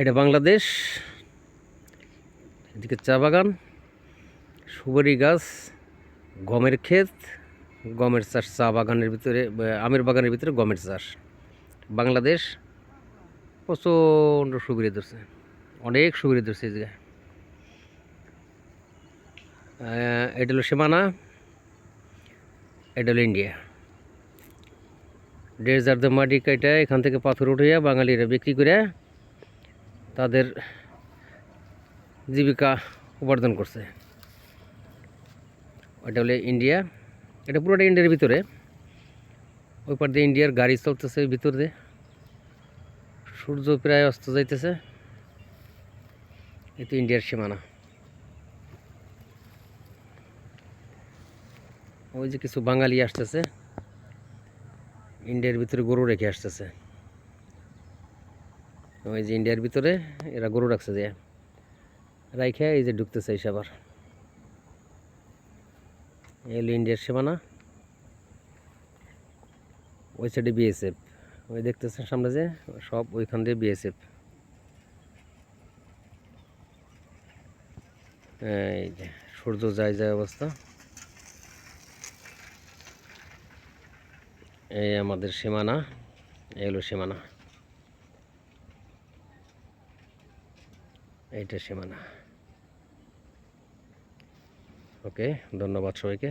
এটা বাংলাদেশ। এদিকে চা বাগান, সুপারি গাছ, গমের ক্ষেত, গমের চাষ, চা বাগানের ভিতরে আমের বাগানের ভিতরে গমের চাষ। বাংলাদেশ প্রচণ্ড সুবিধা ধরছে, অনেক সুবিধা ধরছে এই জায়গায়। এটা হলো সীমানা, এটা হলো ইন্ডিয়া। ডেজার্ট মাটি কাইটা এখান থেকে পাথর উঠাইয়া বাঙালিরা বিক্রি করে তাদের জীবিকা উপার্জন করছে। ওটা হলো ইন্ডিয়া। এটা পুরোটা ইন্ডিয়ার ভিতরে। ওই পার দিয়ে ইন্ডিয়ার গাড়ি চলতেছে ভিতর দিয়ে। সূর্য প্রায় অস্ত যাইতেছে। এই তো ইন্ডিয়ার সীমানা। ওই যে কিছু বাঙালি আসতেছে, ইন্ডিয়ার ভিতরে গরু রেখে আসতেছে। ওই যে ইন্ডিয়ার ভিতরে এরা গরু রাখছে, যে রাইখে এই যে ঢুকতেছে এসে আবার। এই হলো ইন্ডিয়ার সীমানা। ওই সাইডে বিএসএফ, ওই দেখতেছেন সামনে যে সব ওইখান দিয়ে বিএসএফ। এই যে সূর্য যায় যায় অবস্থা। এই আমাদের সীমানা, এই হলো সীমানা, এইটা সীমানা। ওকে, ধন্যবাদ সবাইকে।